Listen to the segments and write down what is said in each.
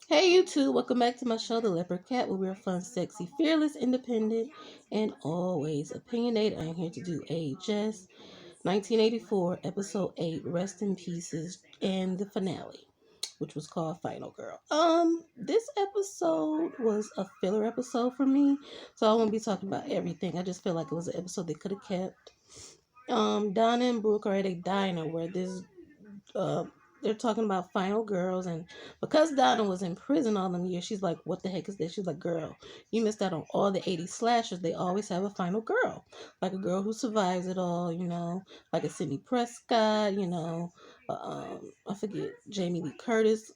Hey YouTube, welcome back to my show, The Leopard Cat, where we're fun, sexy, fearless, independent, and always opinionated. I'm here to do AHS 1984, episode 8, Rest in Pieces, and the finale, which was called Final Girl. This episode was a filler episode for me, so I won't be talking about everything. I just feel like it was an episode they could have kept. Donna and Brooke are at a diner where this uh, they're talking about final girls, and because Donna was in prison all them years, she's like, what the heck is this? She's like, girl, you missed out on all the 80s slashers. They always have a final girl, like a girl who survives it all, like a Sidney Prescott, I forget, Jamie Lee Curtis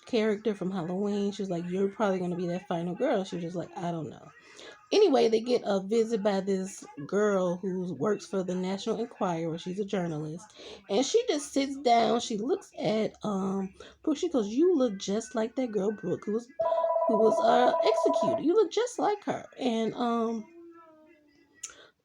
character from Halloween. She was like, you're probably going to be that final girl. She was just like, I don't know. Anyway, they get a visit by this girl who works for the National Enquirer. She's a journalist, and she just sits down. She looks at Brooke. She goes, "You look just like that girl Brooke who was executed. You look just like her." And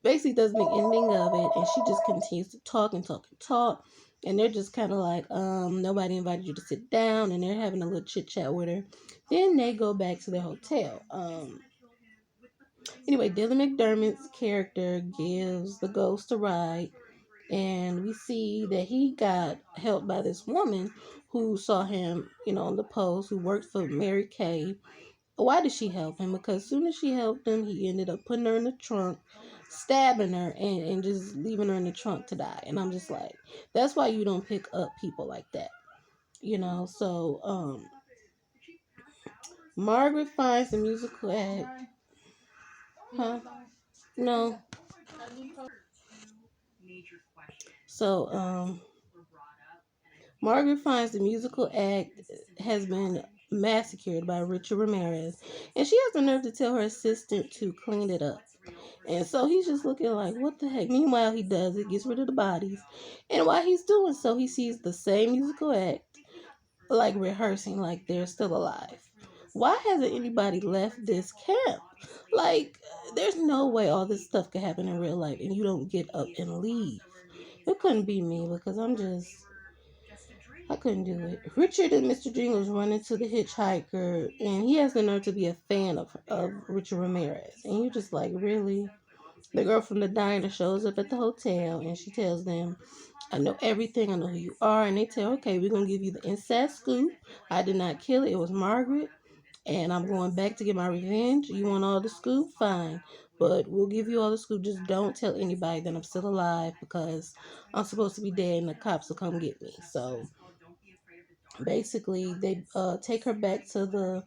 basically does the ending of it, and she just continues to talk and talk and talk. And they're just kind of like, nobody invited you to sit down, and they're having a little chit chat with her. Then they go back to their hotel. Anyway, Dylan McDermott's character gives the ghost a ride, and we see that he got helped by this woman who saw him, on the post, who worked for Mary Kay. Why did she help him? Because as soon as she helped him, he ended up putting her in the trunk, stabbing her, and just leaving her in the trunk to die. And I'm just like, that's why you don't pick up people like that, So, Margaret finds the musical act. Huh? No. So, Margaret finds the musical act has been massacred by Richard Ramirez, and she has the nerve to tell her assistant to clean it up. And so he's just looking like, what the heck? Meanwhile, he does it, gets rid of the bodies. And while he's doing so, he sees the same musical act, like rehearsing, like they're still alive. Why hasn't anybody left this camp? Like, there's no way all this stuff could happen in real life and you don't get up and leave. It couldn't be me because I couldn't do it. Richard and Mr. Jingles run into the hitchhiker, and he has the nerve to be a fan of Richard Ramirez. And you're just like, really? The girl from the diner shows up at the hotel, and she tells them, I know everything. I know who you are. And they tell her, okay, we're going to give you the inside scoop. I did not kill it. It was Margaret. And I'm going back to get my revenge. You want all the scoop? Fine. But we'll give you all the scoop. Just don't tell anybody that I'm still alive because I'm supposed to be dead and the cops will come get me. So basically, they take her back to the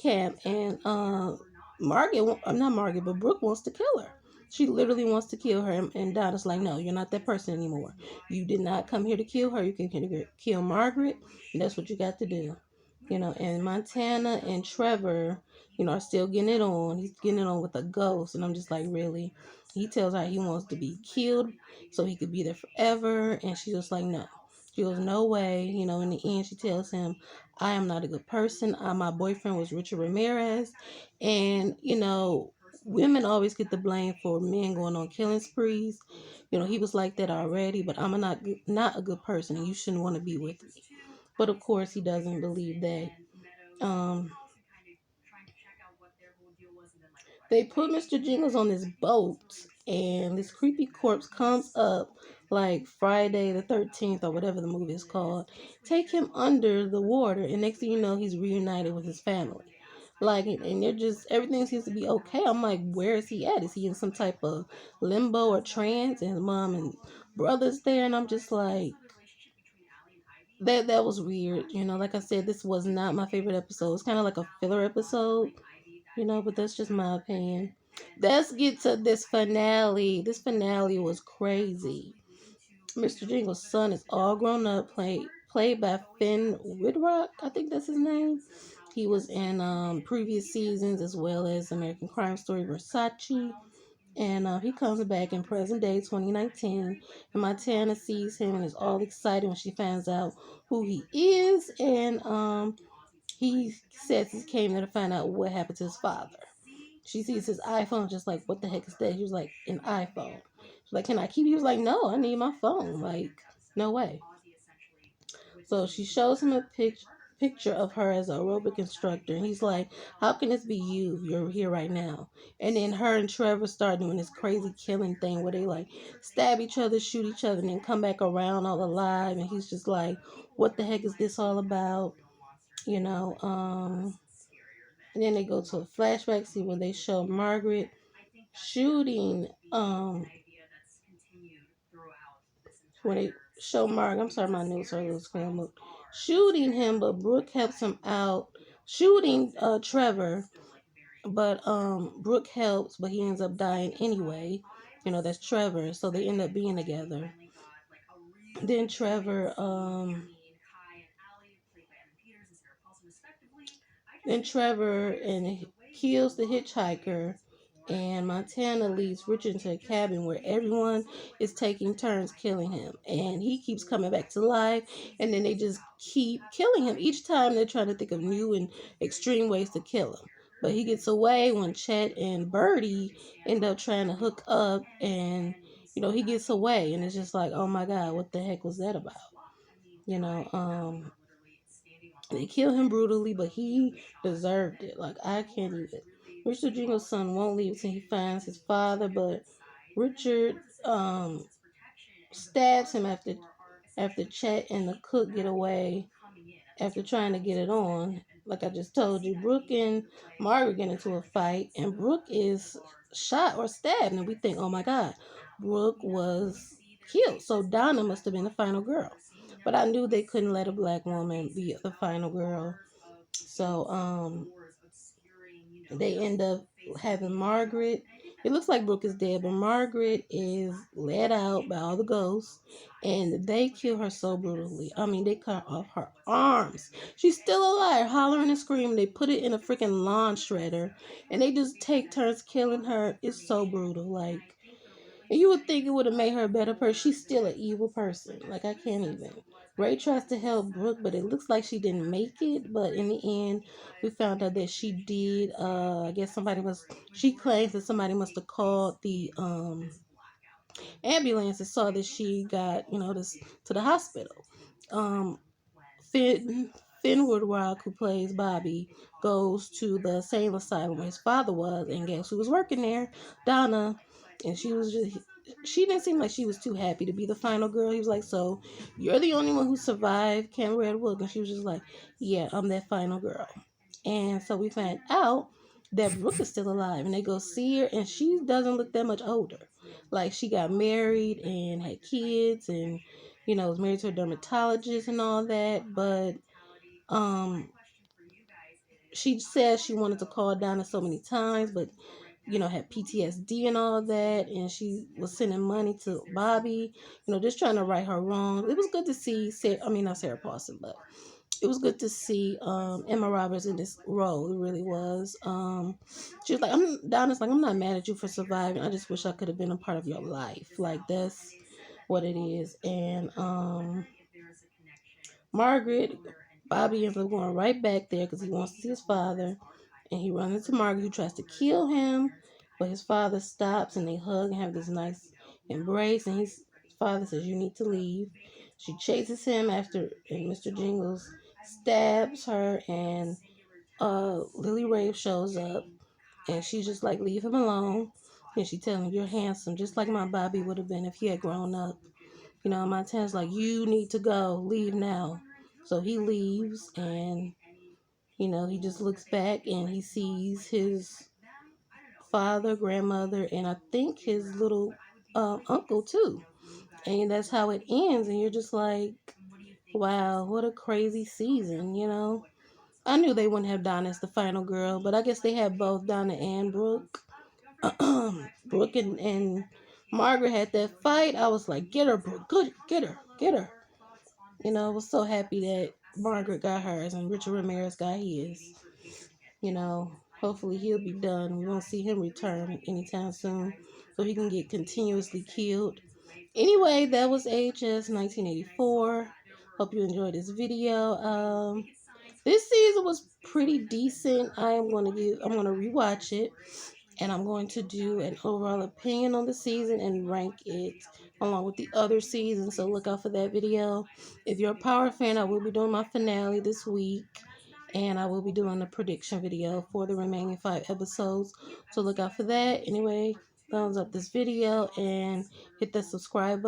camp, and I'm not Margaret, but Brooke wants to kill her. She literally wants to kill her, and Donna's like, no, you're not that person anymore. You did not come here to kill her. You came here to kill Margaret, and that's what you got to do. And Montana and Trevor, are still getting it on. He's getting it on with a ghost, and I'm just like, really? He tells her he wants to be killed so he could be there forever, and she's just like, no. She goes, no way. In the end, she tells him, I am not a good person. My boyfriend was Richard Ramirez, and women always get the blame for men going on killing sprees. He was like that already, but I'm not a good person, and you shouldn't want to be with me. But of course, he doesn't believe that. Um, they put Mr. Jingles on this boat, and this creepy corpse comes up like Friday the 13th or whatever the movie is called. Take him under the water, and next thing you know, he's reunited with his family. Like, and they're just, everything seems to be okay. I'm like, where is he at? Is he in some type of limbo or trance? And his mom and brother's there, and I'm just like, that was weird. Like I said, this was not my favorite episode. It's kind of like a filler episode, but that's just my opinion. Let's get to this finale. This finale was crazy. Mr. Jingle's son is all grown up, played by Finn Wittrock, I think that's his name. He was in previous seasons as well as American Crime Story Versace. And he comes back in present day 2019. And Montana sees him and is all excited when she finds out who he is. And he says he came there to find out what happened to his father. She sees his iPhone, just like, what the heck is that? He was like, an iPhone. She's like, can I keep it? He was like, no, I need my phone. Like, no way. So she shows him a picture. picture of her as an aerobic instructor, and he's like, how can this be you? You're here right now. And then her and Trevor start doing this crazy killing thing where they like stab each other, shoot each other, and then come back around all alive. And he's just like, what the heck is this all about? You know, and then they go to a flashback scene where they show Margaret shooting, when they show Mark, I'm sorry, my notes are a little scrambled, shooting him, but Brooke helps him out, shooting Trevor, but Brooke helps, but he ends up dying anyway. You know, that's Trevor, so they end up being together. Then Trevor and kills the hitchhiker, and Montana leads Richard into a cabin where everyone is taking turns killing him, and he keeps coming back to life. And then they just keep killing him each time. They're trying to think of new and extreme ways to kill him, but he gets away when Chet and Birdie end up trying to hook up, and he gets away, and it's just like, oh my god, what the heck was that about? you know um they kill him brutally, but he deserved it. Like, I can't even. Richard Jingle's son won't leave until he finds his father, but Richard stabs him after Chet and the cook get away after trying to get it on. Like I just told you, Brooke and Margaret get into a fight, and Brooke is shot or stabbed, and we think, oh my god, Brooke was killed. So Donna must have been the final girl. But I knew they couldn't let a black woman be the final girl. So they end up having Margaret. It looks like Brooke is dead, but Margaret is let out by all the ghosts, and they kill her so brutally. I mean, they cut off her arms. She's still alive, hollering and screaming. They put it in a freaking lawn shredder, and they just take turns killing her. It's so brutal. Like, and you would think it would have made her a better person. She's still an evil person. Like, I can't even. Ray tries to help Brooke, but it looks like she didn't make it. But in the end, we found out that she did. I guess she claims that somebody must have called the ambulance and saw that she got, this to the hospital. Um, Finn Woodrock, who plays Bobby, goes to the same asylum where his father was, and guess who was working there? Donna. And she didn't seem like she was too happy to be the final girl. He was like, so you're the only one who survived Camp Redwood? And she was just like, yeah, I'm that final girl. And so we find out that Brooke is still alive, and they go see her, and she doesn't look that much older. Like, she got married and had kids, and was married to a dermatologist and all that. But she says she wanted to call Donna so many times, but had PTSD and all that, and she was sending money to Bobby, just trying to right her wrong. It was good to see not Sarah Paulson, but it was good to see Emma Roberts in this role. It really was. She was like, Donna's like, I'm not mad at you for surviving. I just wish I could have been a part of your life. Like, that's what it is. And Bobby ends up going right back there because he wants to see his father. And he runs into Margaret, who tries to kill him, but his father stops, and they hug and have this nice embrace. And his father says, you need to leave. She chases him after, and Mr. Jingles stabs her, and Lily Rave shows up, and she's just like, leave him alone. And she tells him, you're handsome, just like my Bobby would have been if he had grown up. Montana's like, you need to go, leave now. So he leaves, and he just looks back, and he sees his father, grandmother, and I think his little uncle too. And that's how it ends. And you're just like, wow, what a crazy season. I knew they wouldn't have Donna as the final girl, but I guess they had both Donna and Brooke. Brooke and Margaret had that fight. I was like, get her, Brooke. Good, get her, get her. I was so happy that Margaret got hers and Richard Ramirez got his. Hopefully he'll be done. We won't see him return anytime soon, so he can get continuously killed. Anyway, that was AHS 1984. Hope you enjoyed this video. This season was pretty decent. I'm gonna rewatch it, and I'm going to do an overall opinion on the season and rank it along with the other seasons. So look out for that video. If you're a Power fan, I will be doing my finale this week, and I will be doing a prediction video for the remaining 5 episodes. So look out for that. Anyway, thumbs up this video and hit that subscribe button.